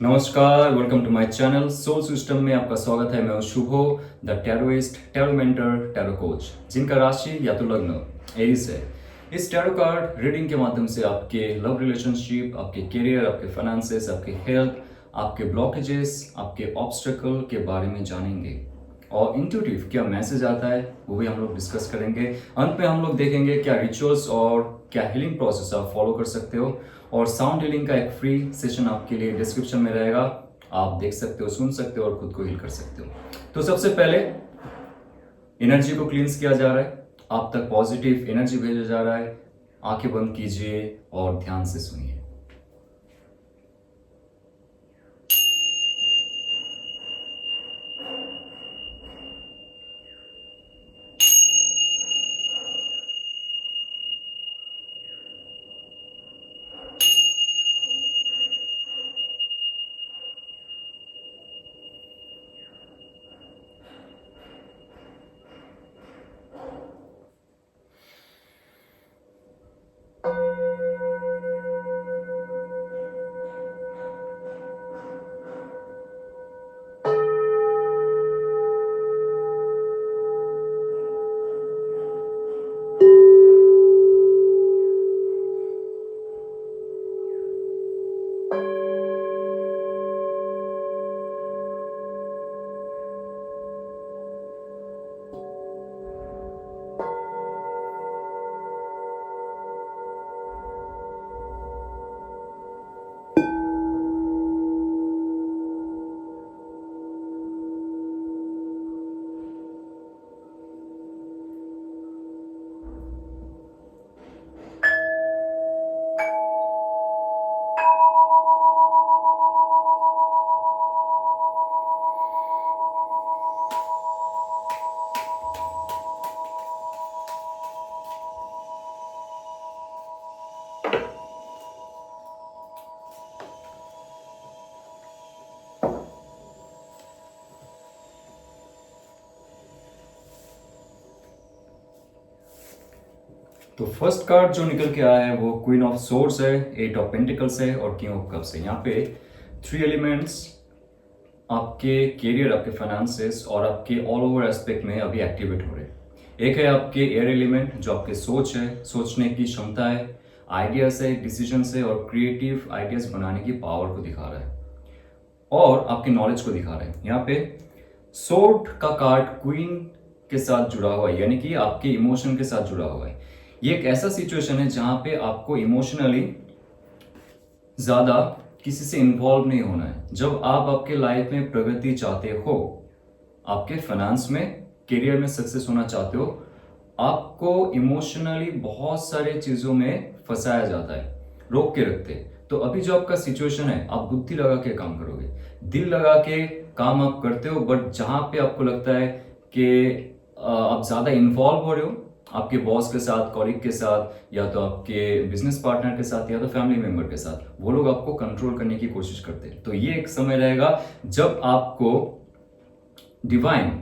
नमस्कार, welcome to my channel soul system में आपका स्वागत है। मैं हूं Shubho, the tarotist, tarot mentor, tarot coach, जिनका राशि या तो लग्न एरीज है। इस टैरो कार्ड रीडिंग के माध्यम से आपके लव रिलेशनशिप, आपके करियर, आपके फाइनेंसेस, आपके हेल्थ, आपके ब्लॉकेजेस, आपके ऑब्स्टेकल के बारे में जानेंगे और इंट्यूटिव क्या मैसेज आता है वो भी हम लोग डिस्कस करेंगे। अंत में हम लोग देखेंगे क्या रिचुअल्स और क्या हीलिंग प्रोसेस आप फॉलो कर सकते हो, और साउंड हीलिंग का एक फ्री सेशन आपके लिए डिस्क्रिप्शन में रहेगा। आप देख सकते हो, सुन सकते हो और खुद को हील कर सकते हो। तो सबसे पहले एनर्जी को क्लींस किया जा रहा है, आप तक पॉजिटिव एनर्जी भेजा जा रहा है। आंखें बंद कीजिए और ध्यान से सुनिए। तो फर्स्ट कार्ड जो निकल के आया है वो क्वीन ऑफ सोर्ड्स है, एट ऑफ पेंटिकल्स है और किंग ऑफ कप्स है। यहाँ पे थ्री एलिमेंट्स आपके कैरियर, आपके फाइनेंसेस और आपके ऑल ओवर एस्पेक्ट में अभी एक्टिवेट हो रहे हैं। एक है आपके एयर एलिमेंट जो आपके सोच है, सोचने की क्षमता है, आइडियाज है, डिसीजन है और क्रिएटिव आइडियाज बनाने की पावर को दिखा रहा है और आपके नॉलेज को दिखा रहा है। यहाँ पे सोर्ड का कार्ड क्वीन के साथ जुड़ा हुआ है, यानी कि आपके इमोशन के साथ जुड़ा हुआ है। ये एक ऐसा सिचुएशन है जहां पे आपको इमोशनली ज्यादा किसी से इन्वॉल्व नहीं होना है। जब आप आपके लाइफ में प्रगति चाहते हो, आपके फाइनेंस में, करियर में सक्सेस होना चाहते हो, आपको इमोशनली बहुत सारे चीजों में फंसाया जाता है, रोक के रखते हैं। तो अभी जो आपका सिचुएशन है, आप बुद्धि लगा के काम करोगे, दिल लगा के काम आप करते हो, बट जहां पे आपको लगता है कि आप ज्यादा इन्वॉल्व हो रहे हो आपके बॉस के साथ, कॉलीग के साथ, या तो आपके बिजनेस पार्टनर के साथ, या तो फैमिली मेंबर के साथ, वो लोग आपको कंट्रोल करने की कोशिश करते हैं। तो ये एक समय रहेगा जब आपको डिवाइन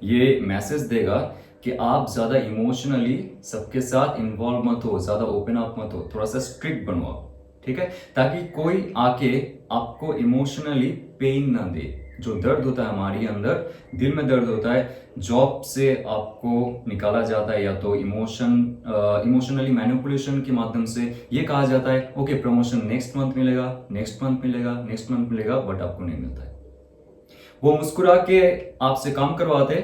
ये मैसेज देगा कि आप ज्यादा इमोशनली सबके साथ इन्वॉल्व मत हो, ज्यादा ओपन अप मत हो, थोड़ा सा स्ट्रिक्ट बनो आप, ठीक है, ताकि कोई आके आपको इमोशनली पेन ना दे। जो दर्द होता है हमारे अंदर, दिल में दर्द होता है, जॉब से आपको निकाला जाता है या तो इमोशनली मैनिपुलेशन के माध्यम से ये कहा जाता है ओके प्रमोशन नेक्स्ट मंथ मिलेगा, नेक्स्ट मंथ मिलेगा, नेक्स्ट मंथ मिलेगा, बट आपको नहीं मिलता है। वो मुस्कुरा के आपसे काम करवाते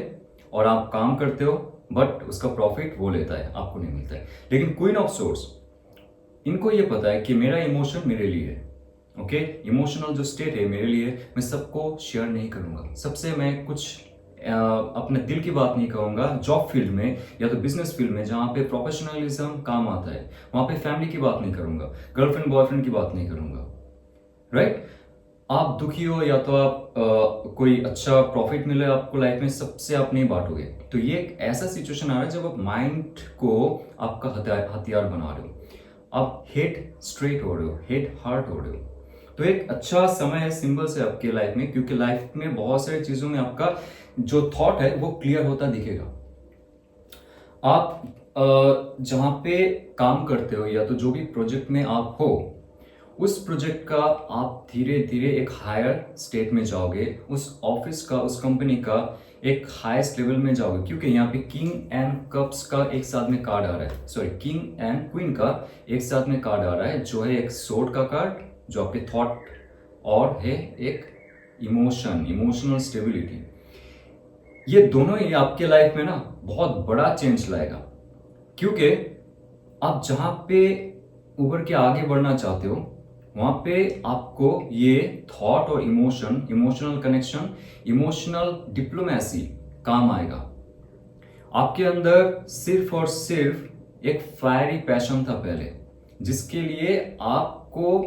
और आप काम करते हो, बट उसका प्रॉफिट वो लेता है, आपको नहीं मिलता है। लेकिन क्वीन ऑफ सोर्स, इनको ये पता है कि मेरा इमोशन मेरे लिए है, ओके, इमोशनल जो स्टेट है मेरे लिए, मैं सबको शेयर नहीं करूंगा, सबसे मैं कुछ अपने दिल की बात नहीं कहूंगा। जॉब फील्ड में या तो बिजनेस फील्ड में जहां पे प्रोफेशनलिज्म काम आता है, वहां पे फैमिली की बात नहीं करूंगा, गर्लफ्रेंड बॉयफ्रेंड की बात नहीं करूंगा, राइट। आप दुखी हो या तो आप कोई अच्छा प्रॉफिट मिले आपको लाइफ में, सबसे आप नहीं बांटोगे। तो ये एक ऐसा सिचुएशन आ रहा है जब आप माइंड को आपका हथियार बना रहे हो, आप हेड स्ट्रेट हो रहे हो, हेड हार्ट हो रहे हो। तो एक अच्छा समय है सिंबल से आपके लाइफ में, क्योंकि लाइफ में बहुत सारी चीजों में आपका जो थॉट है वो क्लियर होता दिखेगा। आप जहां पे काम करते हो या तो जो भी प्रोजेक्ट में आप हो, उस प्रोजेक्ट का आप धीरे धीरे एक हायर स्टेट में जाओगे, उस ऑफिस का, उस कंपनी का एक हाईएस्ट लेवल में जाओगे, क्योंकि यहाँ पे किंग एंड कप्स का एक साथ में कार्ड आ रहा है, सॉरी किंग एंड क्वीन का एक साथ में कार्ड आ रहा है, जो है एक सोर्ड का कार्ड जो आपके थॉट और है एक इमोशनल स्टेबिलिटी। ये दोनों ही आपके लाइफ में ना बहुत बड़ा चेंज लाएगा, क्योंकि आप जहां पे उभर के आगे बढ़ना चाहते हो वहां पे आपको ये थॉट और इमोशनल कनेक्शन, इमोशनल डिप्लोमेसी काम आएगा। आपके अंदर सिर्फ और सिर्फ एक फायरी पैशन था पहले, जिसके लिए आपको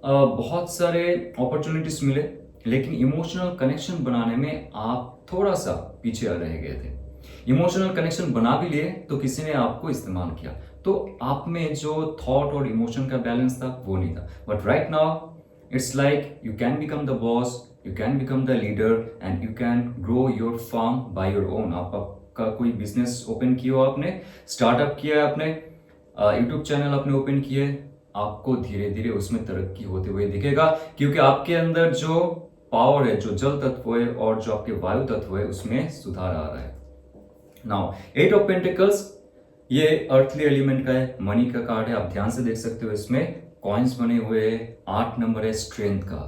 बहुत सारे अपॉर्चुनिटीज मिले, लेकिन इमोशनल कनेक्शन बनाने में आप थोड़ा सा पीछे रह गए थे। इमोशनल कनेक्शन बना भी लिए तो किसी ने आपको इस्तेमाल किया, तो आप में जो थॉट और इमोशन का बैलेंस था वो नहीं था। But right now it's like you can become the boss, you can become the leader and you can grow your farm by your own. आपका कोई बिजनेस ओपन किया हो, आपने स्टार्टअप किया है, आपने यूट्यूब चैनल आपने ओपन किया है, आपको धीरे धीरे उसमें तरक्की होते हुए दिखेगा, क्योंकि आपके अंदर जो पावर है, जो जल तत्व है और जो आपके वायु तत्व है, उसमें सुधार आ रहा है। नाउ 8 ऑफ पेंटिकल्स ये अर्थली एलिमेंट का है, मनी का कार्ड है, आप ध्यान से देख सकते हो, इसमें कॉइन्स बने हुए हैं। 8 नंबर है स्ट्रेंथ का,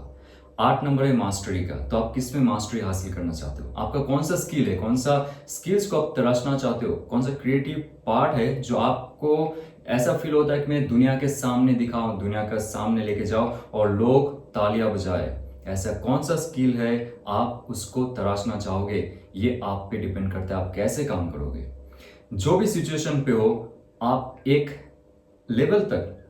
8 नंबर है मास्टरी का। तो आप किस में मास्टरी हासिल करना चाहते हो? आपका कौन सा स्किल है, कौन सा स्किल्स को आप तराशना चाहते हो, कौन सा क्रिएटिव पार्ट है जो आपको ऐसा फील होता है कि मैं दुनिया के सामने दिखाऊं, दुनिया के सामने लेके जाओ और लोग तालियां बजाए? ऐसा कौन सा स्किल है आप उसको तराशना चाहोगे? ये आप पे डिपेंड करता है आप कैसे काम करोगे। जो भी सिचुएशन पे हो, आप एक लेवल तक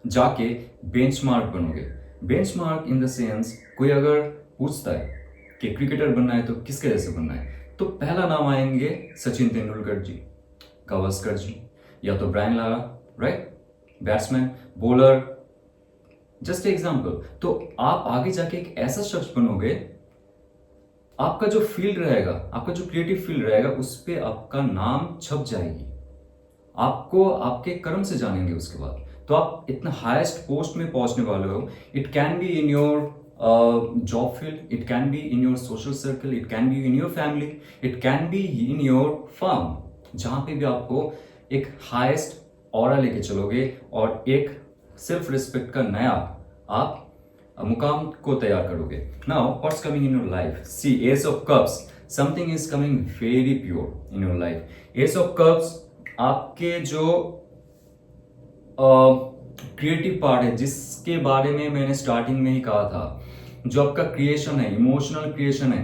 जाके बेंचमार्क बनोगे। बेंचमार्क इन द सेंस, कोई अगर पूछता है कि क्रिकेटर बनना है तो किसके जैसे बनना है, तो पहला नाम आएंगे सचिन तेंदुलकर जी, गावस्कर जी, या तो Brian Lara, right, batsman, bowler, just example. तो आप आगे जाके एक ऐसा शख्स बनोगे, आपका जो फील्ड रहेगा, आपका जो क्रिएटिव फील्ड रहेगा, उस पर आपका नाम छप जाएगी, आपको आपके कर्म से जानेंगे उसके बाद। तो आप इतना हाईएस्ट पोस्ट में पहुंचने वाले हो। It can be in your job field, it can be in your social circle, it can be in your family, it can be in your farm, जहां पे भी आपको एक हाईएस्ट ऑरा लेके चलोगे और एक सेल्फ रिस्पेक्ट का नया आप मुकाम को तैयार करोगे। Now what's coming in your life? See ace of cups, something is coming very pure in your life. Ace of cups आपके जो क्रिएटिव पार्ट है, जिसके बारे में मैंने स्टार्टिंग में ही कहा था, जो आपका क्रिएशन है, इमोशनल क्रिएशन है,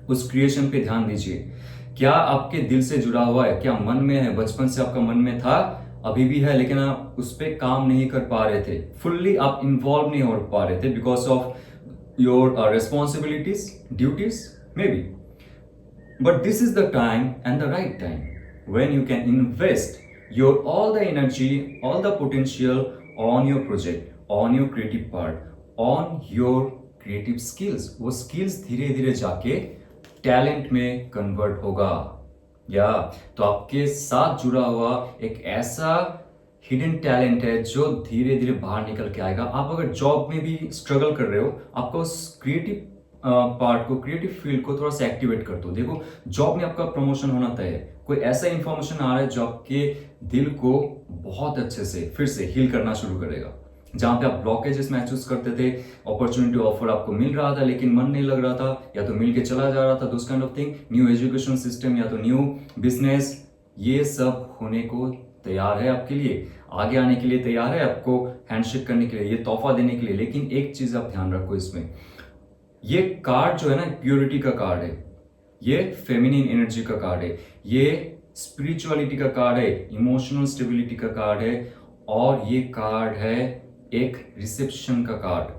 उस क्रिएशन पे ध्यान दीजिए। क्या आपके दिल से जुड़ा हुआ है? क्या मन में है? बचपन से आपका मन में था, अभी भी है, लेकिन आप उस पर काम नहीं कर पा रहे थे, फुल्ली आप इन्वॉल्व नहीं हो पा रहे थे because of your responsibilities, duties, maybe. But this is the time and the right time when you can invest your all the energy, all the potential on your project, on your creative part, on your creative skills. वो skills धीरे धीरे जाके talent में convert होगा, या तो आपके साथ जुड़ा हुआ एक ऐसा हिडन टैलेंट है जो धीरे धीरे बाहर निकल के आएगा। आप अगर जॉब में भी स्ट्रगल कर रहे हो, आपको उस क्रिएटिव पार्ट को, क्रिएटिव फील्ड को थोड़ा सा एक्टिवेट कर दो। देखो, जॉब में आपका प्रमोशन होना तय है, कोई ऐसा इंफॉर्मेशन आ रहा है जो आपके दिल को बहुत अच्छे से फिर से हील करना शुरू करेगा। जहां पे आप ब्लॉकेजेस महसूस करते थे, अपॉर्चुनिटी ऑफर आपको मिल रहा था लेकिन मन नहीं लग रहा था, या तो मिल के चला जा रहा था, those kind of thing, new education system या तो न्यू बिजनेस, ये सब होने को तैयार है आपके लिए, आगे आने के लिए तैयार है, आपको हैंडशेक करने के लिए, ये तोहफा देने के लिए। लेकिन एक चीज आप ध्यान रखो, इसमें ये कार्ड जो है ना, प्योरिटी का कार्ड है, ये फेमिनिन एनर्जी का कार्ड है, ये स्पिरिचुअलिटी का कार्ड है, इमोशनल स्टेबिलिटी का कार्ड है, और ये कार्ड है एक रिसेप्शन का कार्ड।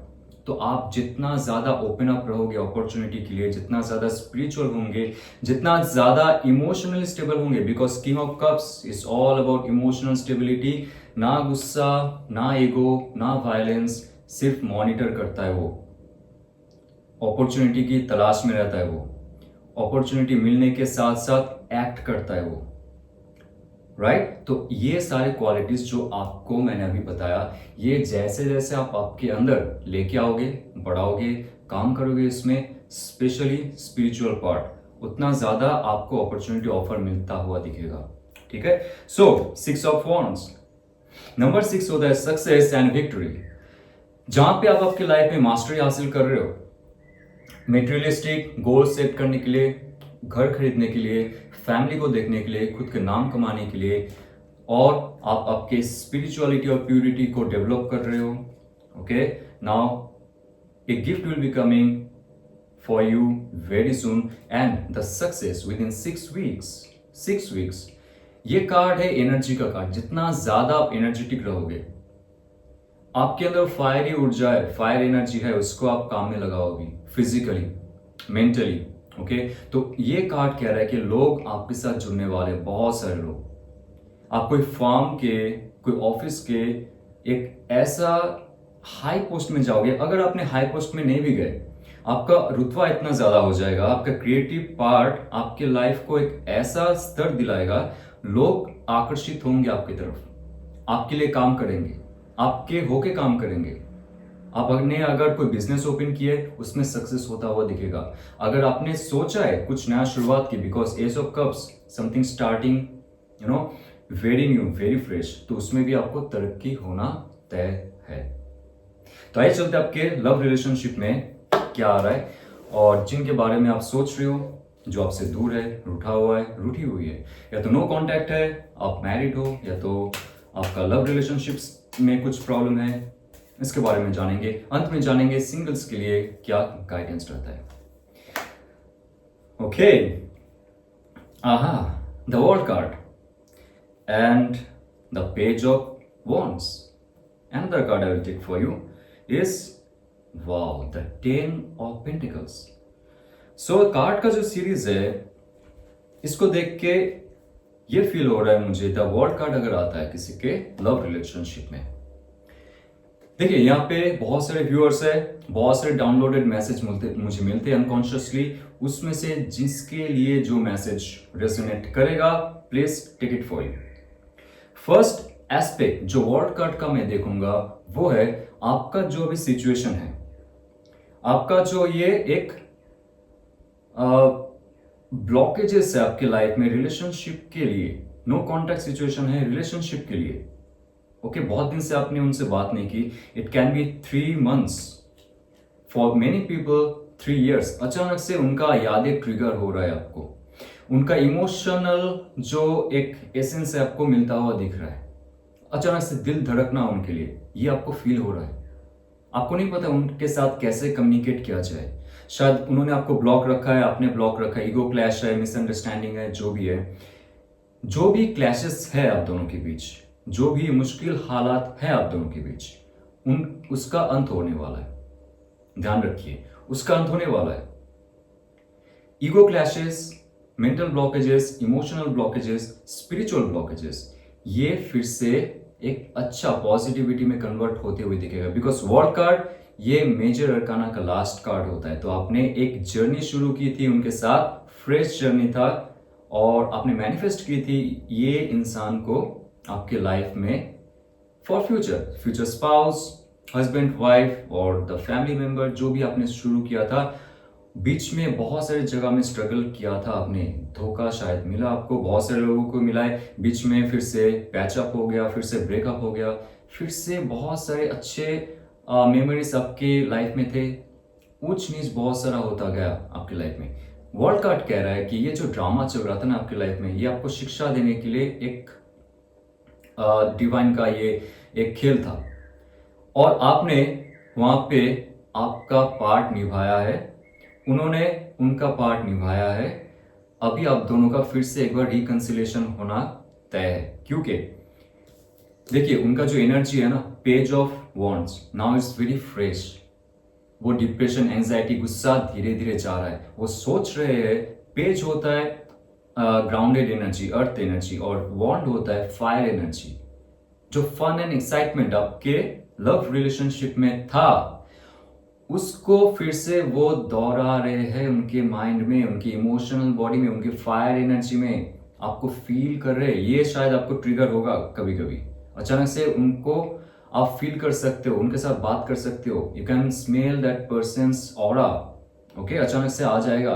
तो आप जितना ज्यादा ओपन अप रहोगे अपॉर्चुनिटी के लिए, जितना ज्यादा स्पिरिचुअल होंगे, जितना ज्यादा इमोशनली स्टेबल होंगे, because king of cups is all about emotional stability. ना गुस्सा, ना ईगो, ना वायलेंस, सिर्फ मॉनिटर करता है वो, अपॉर्चुनिटी की तलाश में रहता है वो, अपॉर्चुनिटी मिलने के साथ साथ एक्ट करता है वो, राइट तो ये सारे क्वालिटीज जो आपको मैंने अभी बताया, ये जैसे जैसे आप आपके अंदर लेके आओगे, बढ़ाओगे, काम करोगे इसमें, स्पेशली स्पिरिचुअल पार्ट, उतना ज्यादा आपको अपॉर्चुनिटी ऑफर मिलता हुआ दिखेगा। ठीक है, सो 6 ऑफ वॉन्ड्स, नंबर 6 होता है सक्सेस एंड विक्ट्री। जहां पे आप आपके लाइफ में मास्टरी हासिल कर रहे हो, मेटेरियलिस्टिक गोल सेट करने के लिए, घर खरीदने के लिए, फैमिली को देखने के लिए, खुद के नाम कमाने के लिए, और आप आपके स्पिरिचुअलिटी और प्यूरिटी को डेवलप कर रहे हो। Okay, now a gift will be coming for you very soon and the success with in 6 weeks. 6 weeks, ये कार्ड है एनर्जी का कार्ड। जितना ज्यादा आप एनर्जेटिक रहोगे, आपके अंदर फायरी ऊर्जा है, फायर एनर्जी है, उसको आप काम में लगाओगे, फिजिकली, मेंटली। ओके, तो ये कार्ड कह रहा है कि लोग आपके साथ जुड़ने वाले, बहुत सारे लोग। आप कोई फर्म के, कोई ऑफिस के एक ऐसा हाई पोस्ट में जाओगे, अगर आपने हाई पोस्ट में नहीं भी गए, आपका रुतबा इतना ज्यादा हो जाएगा, आपका क्रिएटिव पार्ट आपके लाइफ को एक ऐसा स्तर दिलाएगा, लोग आकर्षित होंगे आपकी तरफ, आपके लिए काम करेंगे, आपके होके काम करेंगे। आपने अगर कोई बिजनेस ओपन किया है, उसमें सक्सेस होता हुआ दिखेगा। अगर आपने सोचा है कुछ नया शुरुआत की, because S of cups, something starting, you know, very new, very fresh, तो उसमें भी आपको तरक्की होना तय है। तो आइए चलते आपके लव रिलेशनशिप में क्या आ रहा है, और जिनके बारे में आप सोच रहे हो, जो आपसे दूर है, रूठा हुआ है, रूठी हुई है, या तो नो कांटेक्ट है, आप मैरिड हो, या तो आपका लव रिलेशनशिप्स में कुछ प्रॉब्लम है, इसके बारे में जानेंगे। अंत में जानेंगे सिंगल्स के लिए क्या गाइडेंस रहता है। ओके, आहा, the world card and the page of wands. Another card I will take for you is, wow, the 10 of Pentacles. So card का जो सीरीज है, इसको देख के ये फील हो रहा है मुझे, द वर्ल्ड कार्ड अगर आता है किसी के लव रिलेशनशिप में, देखिए यहाँ पे बहुत सारे व्यूअर्स है, बहुत सारे डाउनलोडेड मैसेज मुझे मिलते हैं अनकॉन्शियसली, उसमें से जिसके लिए जो मैसेज रेजोनेट करेगा, please take it for you. First aspect जो वर्ल्ड कार्ड का मैं देखूंगा, वो है आपका जो भी सिचुएशन है, आपका जो ये एक ब्लॉकेजेस है आपके लाइफ में रिलेशनशिप के लिए, नो कॉन्टैक्ट सिचुएशन है रिलेशनशिप के लिए। ओके, बहुत दिन से आपने उनसे बात नहीं की, it can B 3 months, for many people 3 years। अचानक से उनका यादें ट्रिगर हो रहा है आपको, उनका इमोशनल जो एक एसेंस है आपको मिलता हुआ दिख रहा है, अचानक से दिल धड़कना उनके लिए, ये आपको फील हो रहा है। आपको नहीं पता उनके साथ कैसे कम्युनिकेट किया जाए, शायद उन्होंने आपको ब्लॉक रखा है, आपने ब्लॉक रखा है, ईगो क्लैश है, मिसअंडरस्टैंडिंग है, जो भी है, जो भी क्लैशेस है आप दोनों के बीच, जो भी मुश्किल हालात है आप दोनों के बीच, उसका अंत होने वाला है। ध्यान रखिए, उसका अंत होने वाला है। Ego clashes, mental blockages, emotional blockages, spiritual blockages, ये फिर से एक अच्छा पॉजिटिविटी में कन्वर्ट होते हुए दिखेगा, बिकॉज वर्ल्ड कार्ड ये मेजर अरकाना का लास्ट कार्ड होता है। तो आपने एक जर्नी शुरू की थी उनके साथ, फ्रेश जर्नी था, और आपने मैनिफेस्ट की थी ये इंसान को आपके लाइफ में for future spouse, husband, wife और द फैमिली मेंबर, जो भी आपने शुरू किया था। बीच में बहुत सारी जगह में स्ट्रगल किया था आपने, धोखा शायद मिला आपको, बहुत सारे लोगों को मिला है, बीच में फिर से पैचअप हो गया, फिर से ब्रेकअप हो गया, फिर से बहुत सारे अच्छे मेमोरीज आपके लाइफ में थे, ऊंच नीच बहुत सारा होता गया आपकी लाइफ में। वर्ल्ड कार्ड कह रहा है कि ये जो ड्रामा चल रहा था ना आपकी लाइफ में, ये आपको शिक्षा देने के लिए एक डिवाइन का ये एक खेल था, और आपने वहां पे आपका पार्ट निभाया है, उन्होंने उनका पार्ट निभाया है। अभी आप दोनों का फिर से एक बार रिकंसिलेशन होना तय है, क्योंकि देखिए उनका जो एनर्जी है ना, page of wands, now it's very fresh. वो डिप्रेशन, एंजाइटी, गुस्सा धीरे धीरे जा रहा है, वो सोच रहे हैं। पेज होता है ग्राउंडेड एनर्जी, अर्थ एनर्जी, और वॉन्ड होता है फायर एनर्जी। जो फन एंड एक्साइटमेंट आपके लव रिलेशनशिप में था, उसको फिर से वो दोहरा रहे हैं उनके माइंड में, उनकी इमोशनल बॉडी में, उनके फायर एनर्जी में। आपको फील कर रहे हैं, ये शायद आपको ट्रिगर होगा कभी कभी। अचानक से उनको आप फील कर सकते हो, उनके साथ बात कर सकते हो। You can smell that persons aura. Okay, अचानक से आ जाएगा।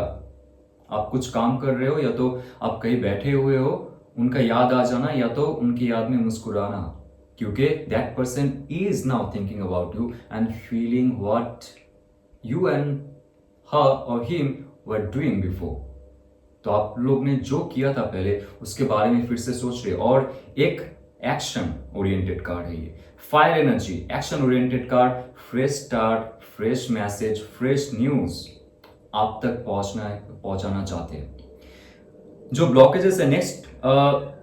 आप कुछ काम कर रहे हो या तो आप कहीं बैठे हुए हो, उनका याद आ जाना या तो उनकी याद में मुस्कुराना, क्योंकि that person is now thinking about you and feeling what you and her और हिम वर डूइंग बिफोर। तो आप लोग ने जो किया था पहले उसके बारे में फिर से सोच रहे। और एक एक्शन ओरिएंटेड कार्ड है ये, fire energy, action oriented card, fresh start, fresh message, fresh news आप तक पहुंचाना चाहते हैं। जो ब्लॉकेजेस है नेक्स्ट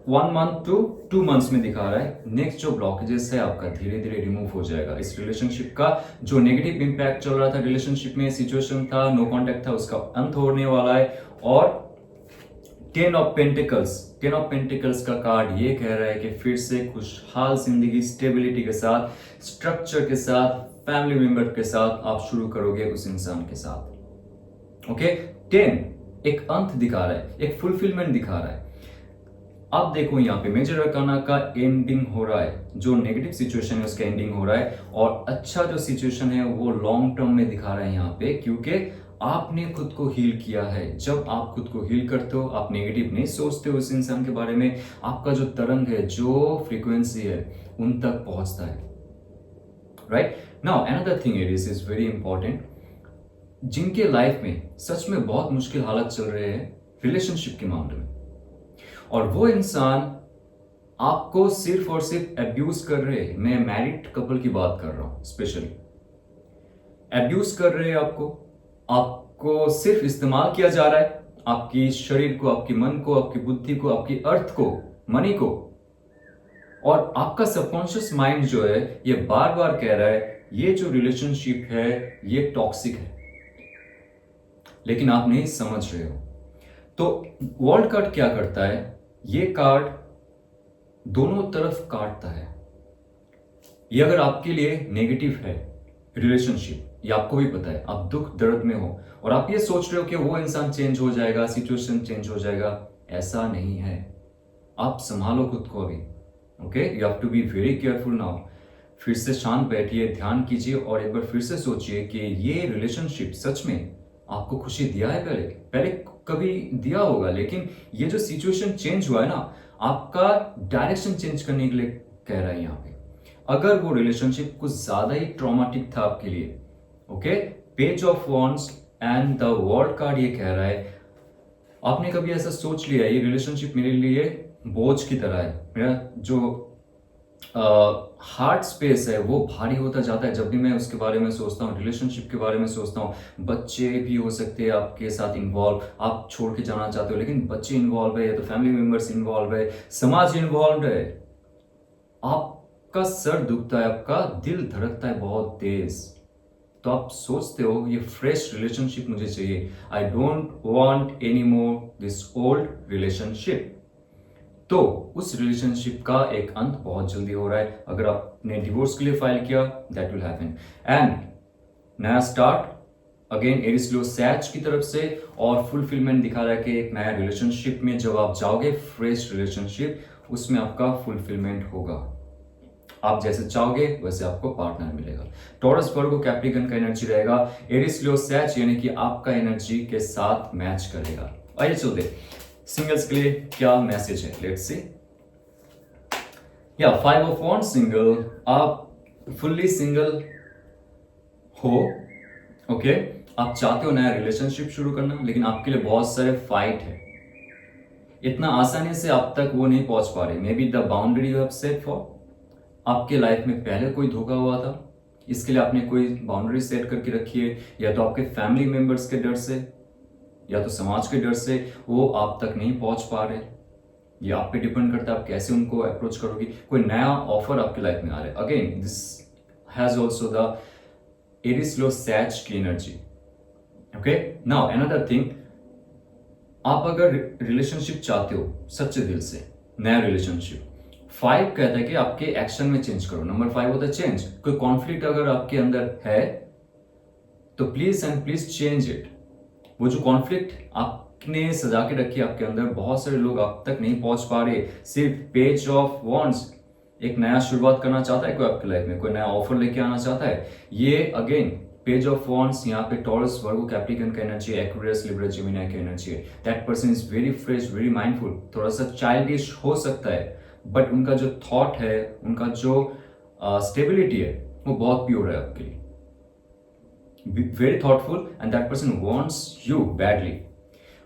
1 मंथ टू 2 मंथ्स में दिखा रहा है, नेक्स्ट जो ब्लॉकेजेस है आपका धीरे धीरे रिमूव हो जाएगा। इस रिलेशनशिप का जो नेगेटिव इंपैक्ट चल रहा था, रिलेशनशिप में सिचुएशन था, नो कांटेक्ट था, उसका अंत होने वाला है। और 10 ऑफ पेंटिकल्स का कार्ड ये कह रहा है कि फिर से खुशहाल जिंदगी, स्टेबिलिटी के साथ, स्ट्रक्चर के साथ, फैमिली मेंबर के साथ आप शुरू करोगे उस इंसान के साथ। ओके, 10 एक अंत दिखा रहा है, एक फुलफिलमेंट दिखा रहा है। अब देखो यहाँ पे मेजर अरकाना का एंडिंग हो रहा है, जो नेगेटिव सिचुएशन है उसका एंडिंग हो रहा है, और अच्छा जो सिचुएशन है वो लॉन्ग टर्म में दिखा रहा है यहाँ पे, क्योंकि आपने खुद को हील किया है। जब आप खुद को हील करते हो, आप नेगेटिव नहीं सोचते हो उस इंसान के बारे में, आपका जो तरंग है, जो फ्रीक्वेंसी है, उन तक पहुंचता है। Right now another thing Aries is very important, जिनके लाइफ में सच में बहुत मुश्किल हालत चल रहे हैं रिलेशनशिप के मामले में, और वो इंसान आपको सिर्फ और सिर्फ अब्यूज कर रहे हैं। मैं मैरिड कपल की बात कर रहा हूं, स्पेशली अब्यूज कर रहे हैं आपको सिर्फ इस्तेमाल किया जा रहा है, आपकी शरीर को, आपकी मन को, आपकी बुद्धि को, आपकी अर्थ को, मनी को। और आपका सबकॉन्शियस माइंड जो है ये बार बार कह रहा है ये जो रिलेशनशिप है ये टॉक्सिक है, लेकिन आप नहीं समझ रहे हो। तो वर्ल्ड कार्ड क्या करता है, ये कार्ड दोनों तरफ काटता है। ये अगर आपके लिए नेगेटिव है रिलेशनशिप, ये आपको भी पता है, आप दुख दर्द में हो और आप ये सोच रहे हो कि वो इंसान चेंज हो जाएगा, सिचुएशन चेंज हो जाएगा, ऐसा नहीं है। आप संभालो खुद को अभी। Okay, you have to be very careful now. फिर से शांत बैठिए, ध्यान कीजिए और एक बार फिर से सोचिए कि ये रिलेशनशिप सच में आपको खुशी दिया है, पहले कभी दिया होगा, लेकिन ये जो सिचुएशन चेंज हुआ है ना, आपका डायरेक्शन चेंज करने के लिए कह रहा है यहाँ पे। अगर वो रिलेशनशिप कुछ ज्यादा ही ट्रॉमेटिक था आपके लिए, okay, page of wands and the world card ये कह रहा है, आपने कभी ऐसा सोच लिया ये रिलेशनशिप मेरे लिए बोझ की तरह है, मेरा जो हार्ट स्पेस है वो भारी होता जाता है जब भी मैं उसके बारे में सोचता हूँ, रिलेशनशिप के बारे में सोचता हूँ। बच्चे भी हो सकते हैं आपके साथ इन्वॉल्व, आप छोड़ के जाना चाहते हो लेकिन बच्चे इन्वॉल्व है, या तो फैमिली मेंबर्स इन्वॉल्व है, समाज इन्वॉल्व है, आपका सर दुखता है, आपका दिल धड़कता है बहुत तेज। तो आप सोचते हो ये फ्रेश रिलेशनशिप मुझे चाहिए, I don't want any more this old relationship. तो उस रिलेशनशिप का एक अंत बहुत जल्दी हो रहा है। अगर आपने डिवोर्स के लिए फाइल किया, दैट विल हैपन, एंड नया स्टार्ट अगेन एरिस लो सैच की तरफ से, और फुलफिलमेंट दिखा रहा है कि एक नया रिलेशनशिप में जब आप जाओगे, फ्रेश रिलेशनशिप, उसमें आपका फुलफिलमेंट होगा। आप जैसे चाहोगे वैसे आपको पार्टनर मिलेगा। टॉरस वर्गो कैप्रिकन का एनर्जी रहेगा, एरिस लो सैच यानी कि आपका एनर्जी के साथ मैच करेगा। आइए चलते सिंगल्स के लिए क्या मैसेज है, लेट्स सी। या 5 ऑफ वॉन्ड्स सिंगल, आप फुल्ली सिंगल हो, ओके, आप चाहते हो नया रिलेशनशिप शुरू करना, लेकिन आपके लिए बहुत सारे फाइट है, इतना आसानी से आप तक वो नहीं पहुंच पा रहे। May be the boundary you have set for, आपके लाइफ में पहले कोई धोखा हुआ था, इसके लिए आपने कोई बाउंड्री सेट करके रखी है, या तो आपके फैमिली मेंबर्स के डर से या तो समाज के डर से वो आप तक नहीं पहुंच पा रहे। ये आप पे डिपेंड करता है आप कैसे उनको अप्रोच करोगे। कोई नया ऑफर आपके लाइफ में आ रहा है, again this has also the Aries लो सैच की energy. Okay, now another thing, आप अगर रिलेशनशिप चाहते हो सच्चे दिल से, नया रिलेशनशिप, 5 कहता है कि आपके एक्शन में चेंज करो। नंबर 5 होता है चेंज। कोई कॉन्फ्लिक्ट अगर आपके अंदर है तो please and please change it. वो जो कॉन्फ्लिक्ट आप ने सजा के रखी है आपके अंदर। बहुत सारे लोग अब तक नहीं पहुंच पा रहे। सिर्फ पेज ऑफ वॉन्ड्स, एक नया शुरुआत करना चाहता है कोई आपकी लाइफ में, कोई नया ऑफर लेके आना चाहता है। ये अगेन पेज ऑफ वॉन्ड्स, यहाँ पे टॉरस, वर्गो, कैप्रिकॉर्न का एनर्जी है, एक्वेरियस, लिब्रा, जेमिनी की एनर्जी है। That person is very fresh, very mindful, थोड़ा सा चाइल्डिश हो सकता है, बट उनका जो थॉट है, उनका जो स्टेबिलिटी है, वो बहुत प्योर है आपके लिए। Very thoughtful and that person wants you badly.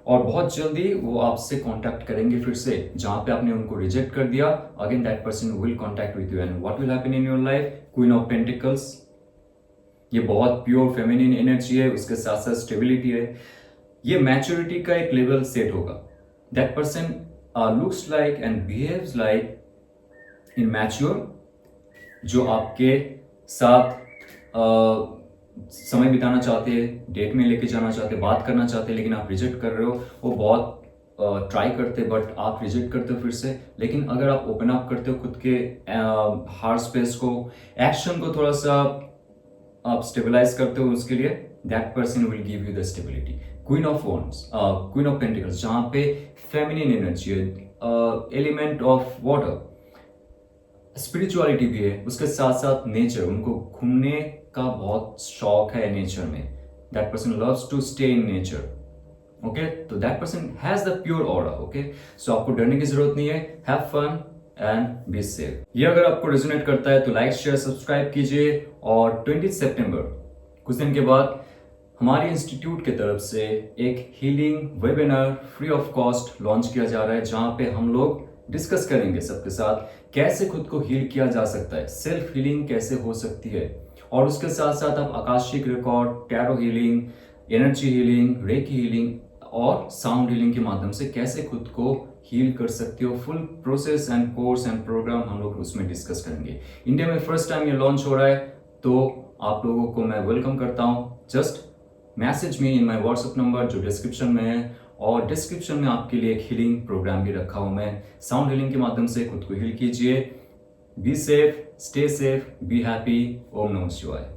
और बहुत जल्दी वो आपसे कांटेक्ट करेंगे फिर से, जहां पे आपने उनको रिजेक्ट कर दिया। Again that person will contact with you and what will happen in your life? Queen of pentacles, ये बहुत प्योर फेमिनिन एनर्जी है, उसके साथ साथ स्टेबिलिटी है। ये मैच्योरिटी का एक लेवल सेट होगा। That person looks like and behaves like immature, जो आपके साथ समय बिताना चाहते हैं, डेट में लेके जाना चाहते हैं, बात करना चाहते हैं, लेकिन आप रिजेक्ट कर रहे हो। वो बहुत ट्राई करते हैं बट आप रिजेक्ट करते हो फिर से। लेकिन अगर आप ओपन अप करते हो खुद के हार्ट स्पेस को, एक्शन को थोड़ा सा आप स्टेबलाइज करते हो उसके लिए, that person will give you the stability. Queen of wands, queen of pentacles, जहां पे फेमिनिन एनर्जी है, एलिमेंट ऑफ वाटर, स्पिरिचुअलिटी भी है, उसके साथ साथ नेचर, उनको घूमने का बहुत शौक है नेचर में। That person loves to stay in nature. Okay, तो that person has the pure aura. Okay, so आपको डरने की जरूरत नहीं है। Have fun and be safe. ये अगर आपको रेजोनेट करता है तो लाइक, शेयर, सब्सक्राइब कीजिए। और 20 सितंबर, कुछ दिन के बाद, हमारे इंस्टीट्यूट की तरफ से एक healing webinar free of cost launch किया जा रहा है, जहां पे हम लोग डिस्कस करेंगे सबके साथ कैसे खुद को हील किया जा सकता है, सेल्फ हीलिंग कैसे हो सकती है, और उसके साथ साथ आप Akashic record, tarot healing, energy healing, recce healing और साउंड हीलिंग के माध्यम से कैसे खुद को हील कर सकते हो। Full process and course and programme हम लोग उसमें डिस्कस करेंगे। इंडिया में फर्स्ट टाइम ये लॉन्च हो रहा है, तो आप लोगों को मैं वेलकम करता हूँ। Just message me in my WhatsApp number जो डिस्क्रिप्शन में है, और डिस्क्रिप्शन में आपके लिए एक हीलिंग प्रोग्राम भी रखा हूं मैं। साउंड हीलिंग के माध्यम से खुद को हील कीजिए। Be safe, stay safe, be happy. ओम नमः शिवाय।